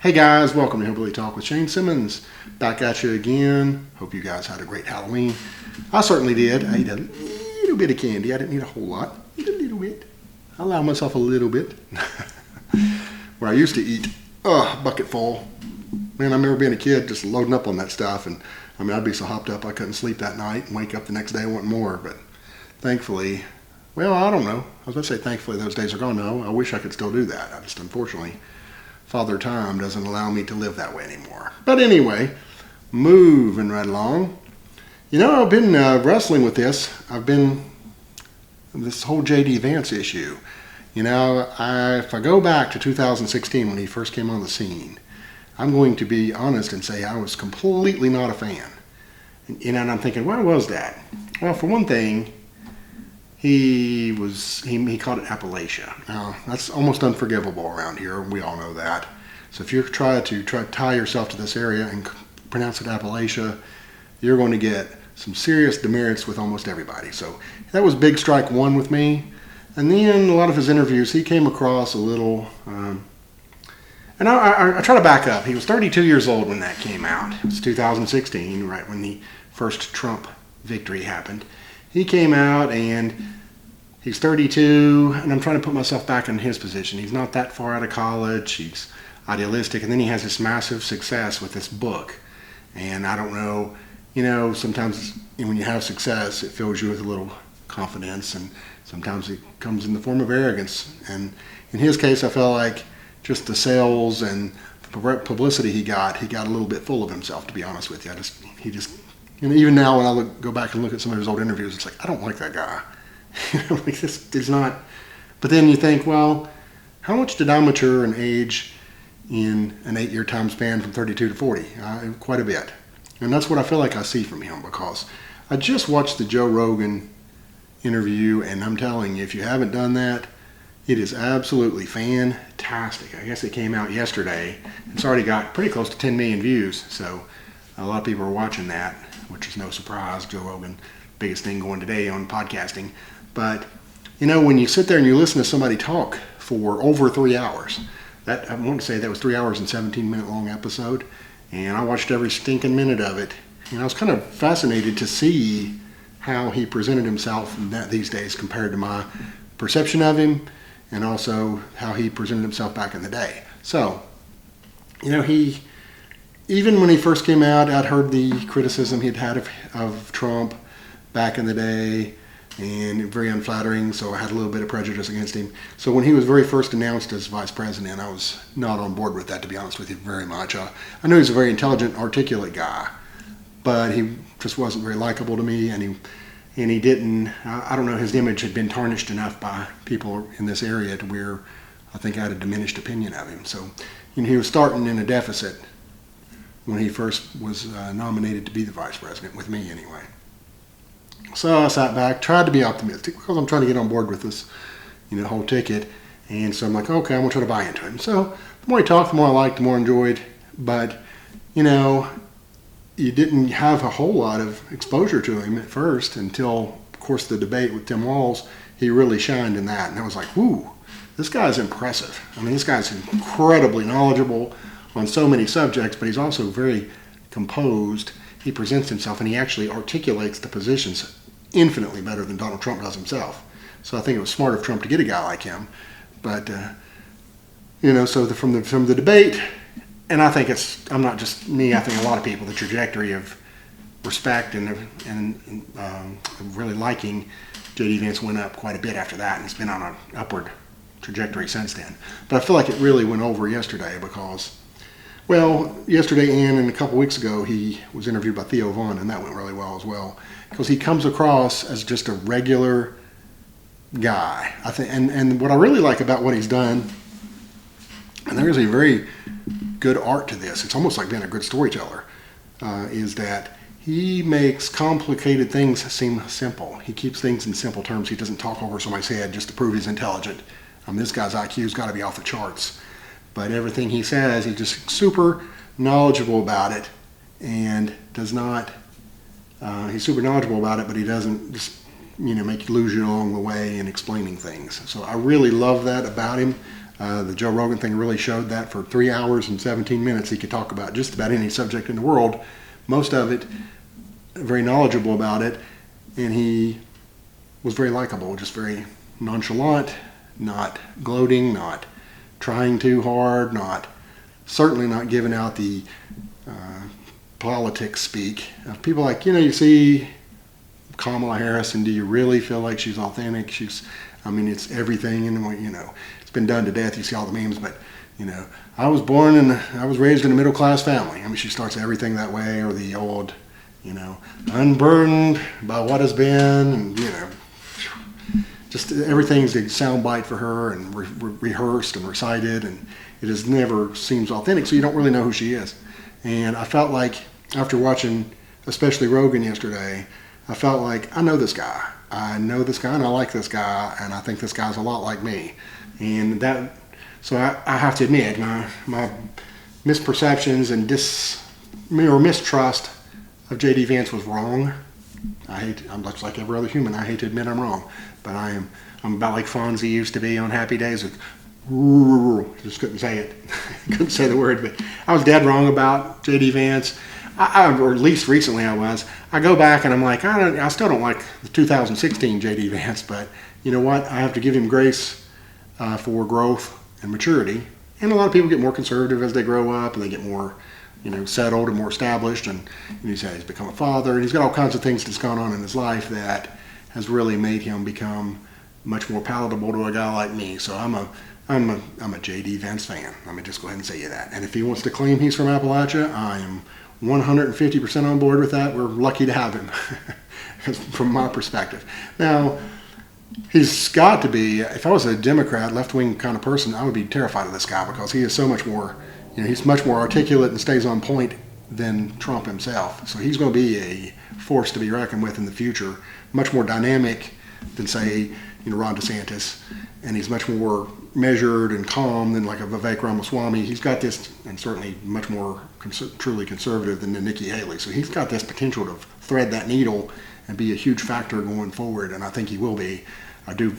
Hey guys, welcome to Hillbilly Talk with Shane Simmons. Back at you again. Hope you guys had a great Halloween. I certainly did. I ate a little bit of candy. I didn't eat a whole lot. A little bit. I allowed myself a little bit. Where I used to eat a bucket full. Man, I remember being a kid just loading up on that stuff. And I'd be so hopped up I couldn't sleep that night and wake up the next day wanting more. But thankfully, well, I don't know. I was going to say thankfully those days are gone. No, I wish I could still do that. I just unfortunately Father Time doesn't allow me to live that way anymore. But anyway, moving right along. I've been wrestling with this. This whole JD Vance issue. If I go back to 2016 when he first came on the scene, I'm going to be honest and say I was completely not a fan. And I'm thinking, why was that? Well, for one thing, he called it Appalachia. Now, that's almost unforgivable around here. We all know that. So if you try to tie yourself to this area and pronounce it Appalachia, you're going to get some serious demerits with almost everybody. So that was big strike one with me. And then a lot of his interviews, he came across a little... and I try to back up. He was 32 years old when that came out. It was 2016, right when the first Trump victory happened. He came out and he's 32, and I'm trying to put myself back in his position. He's not that far out of college. He's idealistic, and then he has this massive success with this book. And I don't know, sometimes when you have success, it fills you with a little confidence, and sometimes it comes in the form of arrogance. And in his case, I felt like just the sales and the publicity he got a little bit full of himself, to be honest with you. Even now when I go back and look at some of his old interviews, it's like, I don't like that guy. This is not... But then you think, well, how much did I mature and age in an 8-year time span from 32 to 40? Quite a bit. And that's what I feel like I see from him, because I just watched the Joe Rogan interview, and I'm telling you, if you haven't done that, it is absolutely fantastic. I guess it came out yesterday. It's already got pretty close to 10 million views, so a lot of people are watching that, which is no surprise. Joe Rogan, biggest thing going today on podcasting. But, when you sit there and you listen to somebody talk for over 3 hours, I want to say that was 3 hours and 17-minute long episode, and I watched every stinking minute of it. And I was kind of fascinated to see how he presented himself these days compared to my perception of him, and also how he presented himself back in the day. So, even when he first came out, I'd heard the criticism he'd had of Trump back in the day, and very unflattering, so I had a little bit of prejudice against him. So when he was very first announced as vice president, I was not on board with that, to be honest with you, very much. I know he's a very intelligent, articulate guy, but he just wasn't very likable to me, and he didn't, I don't know, his image had been tarnished enough by people in this area to where I think I had a diminished opinion of him. So, he was starting in a deficit when he first was nominated to be the vice president, with me anyway. So I sat back, tried to be optimistic, because I'm trying to get on board with this, whole ticket. And so I'm like, okay, I'm going to try to buy into him. So the more he talked, the more I liked, the more I enjoyed. But, you didn't have a whole lot of exposure to him at first until, of course, the debate with Tim Walz. He really shined in that. And I was like, whoo, this guy's impressive. This guy's incredibly knowledgeable on so many subjects, but he's also very composed. He presents himself, and he actually articulates the positions infinitely better than Donald Trump does himself. So I think it was smart of Trump to get a guy like him. But, so from the debate, and I think I'm not just me, I think a lot of people, the trajectory of respect and really liking JD Vance went up quite a bit after that, and it's been on an upward trajectory since then. But I feel like it really went over yesterday because, yesterday and a couple weeks ago, he was interviewed by Theo, and that went really well as well, because he comes across as just a regular guy. I think, and what I really like about what he's done, and there is a very good art to this, it's almost like being a good storyteller, is that he makes complicated things seem simple. He keeps things in simple terms. He doesn't talk over somebody's head just to prove he's intelligent. This guy's IQ's got to be off the charts. But everything he says, he's just super knowledgeable about it, and does not, he's super knowledgeable about it, but he doesn't just, make you lose you along the way in explaining things. So I really love that about him. The Joe Rogan thing really showed that for 3 hours and 17 minutes he could talk about just about any subject in the world, most of it very knowledgeable about it, and he was very likable, just very nonchalant, not gloating, not trying too hard, certainly not giving out the politics speak. People like, you see Kamala Harris, and do you really feel like she's authentic? It's everything, and it's been done to death. You see all the memes, but I was born and I was raised in a middle class family. She starts everything that way, or the old, unburdened by what has been, and just everything's a soundbite for her, and rehearsed and recited, and it has never seems authentic. So you don't really know who she is. And I felt like after watching, especially Rogan yesterday, I felt like I know this guy. And I like this guy, and I think this guy's a lot like me. And so I have to admit, my misperceptions and mistrust of JD Vance was wrong. I'm just like every other human. I hate to admit I'm wrong, but I'm about like Fonzie used to be on Happy Days. Just couldn't say it. Couldn't say the word, but I was dead wrong about JD Vance. Or at least recently I was. I go back and I'm like, I still don't like the 2016 JD Vance, but you know what? I have to give him grace for growth and maturity. And a lot of people get more conservative as they grow up, and they get more, settled and more established. And he's become a father, and he's got all kinds of things that's gone on in his life that has really made him become much more palatable to a guy like me. So I'm a JD Vance fan. Let me just go ahead and say you that. And if he wants to claim he's from Appalachia, I am 150% on board with that. We're lucky to have him, from my perspective. Now, he's got to be, if I was a Democrat, left-wing kind of person, I would be terrified of this guy, because he is so much more, he's much more articulate and stays on point than Trump himself. So he's going to be a force to be reckoned with in the future, much more dynamic than, say, Ron DeSantis, and he's much more measured and calm than like a Vivek Ramaswamy. He's got this, and certainly much more truly conservative than Nikki Haley. So he's got this potential to thread that needle and be a huge factor going forward, and I think he will be. I do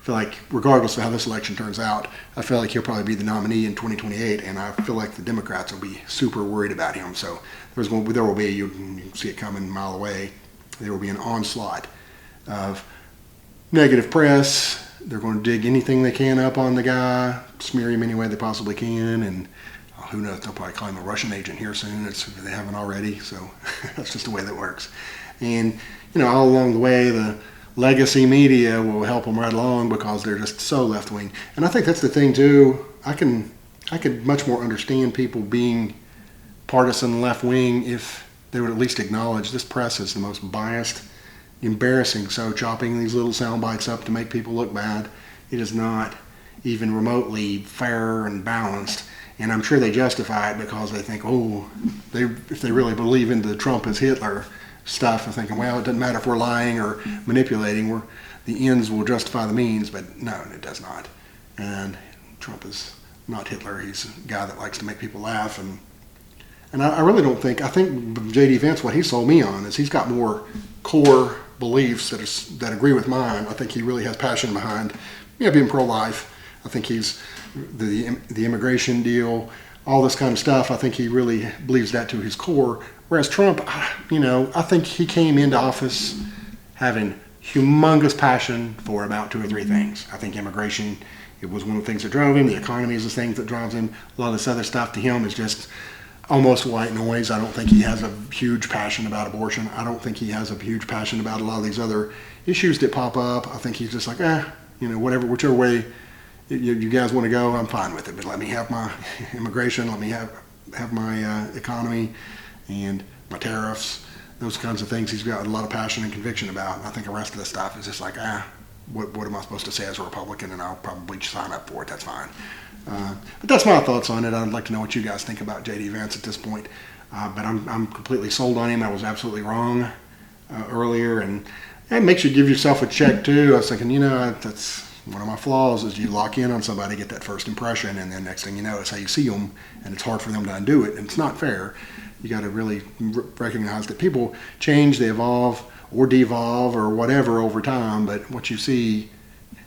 feel like, regardless of how this election turns out, I feel like he'll probably be the nominee in 2028, and I feel like the Democrats will be super worried about him. So there will be, you can see it coming a mile away, there will be an onslaught of negative press. They're going to dig anything they can up on the guy, smear him any way they possibly can, and who knows, they'll probably call him a Russian agent here soon if they haven't already. So that's just the way that works. And all along the way, the legacy media will help them right along, because they're just so left-wing. And I think that's the thing too. I could much more understand people being partisan left-wing if they would at least acknowledge this press is the most biased, embarrassing, so chopping these little sound bites up to make people look bad. It is not even remotely fair and balanced. And I'm sure they justify it because they think, if they really believe in the Trump as Hitler stuff, they're thinking, well, it doesn't matter if we're lying or manipulating. The ends will justify the means, but no, it does not. And Trump is not Hitler. He's a guy that likes to make people laugh. And I really don't think, I think JD Vance, what he sold me on is he's got more core beliefs that agree with mine. I think he really has passion behind being pro-life. I think he's the immigration deal, all this kind of stuff. I think he really believes that to his core. Whereas Trump, I think he came into office having humongous passion for about 2 or 3 things. I think immigration, it was one of the things that drove him. The economy is the thing that drives him. A lot of this other stuff to him is just almost white noise. I don't think he has a huge passion about abortion. I don't think he has a huge passion about a lot of these other issues that pop up. I think he's just like, whichever way you guys want to go, I'm fine with it. But let me have my immigration, let me have my economy and my tariffs, those kinds of things he's got a lot of passion and conviction about. I think the rest of the stuff is just like, what am I supposed to say as a Republican, and I'll probably sign up for it, that's fine. But that's my thoughts on it. I'd like to know what you guys think about JD Vance at this point. But I'm completely sold on him. I was absolutely wrong earlier, and it makes you give yourself a check too. I was thinking, that's one of my flaws, is you lock in on somebody, get that first impression, and then next thing you know, it's how you see them, and it's hard for them to undo it, and it's not fair. You got to really recognize that people change, they evolve or devolve or whatever over time, but what you see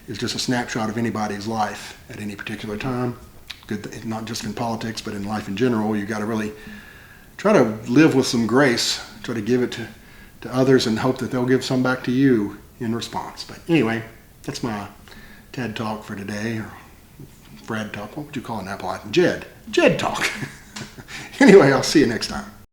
is just a snapshot of anybody's life at any particular time. Good, not just in politics, but in life in general. You got to really try to live with some grace. Try to give it to others and hope that they'll give some back to you in response. But anyway, that's my TED Talk for today, or Fred Talk. What would you call an Appalachian? Jed Talk. Anyway, I'll see you next time.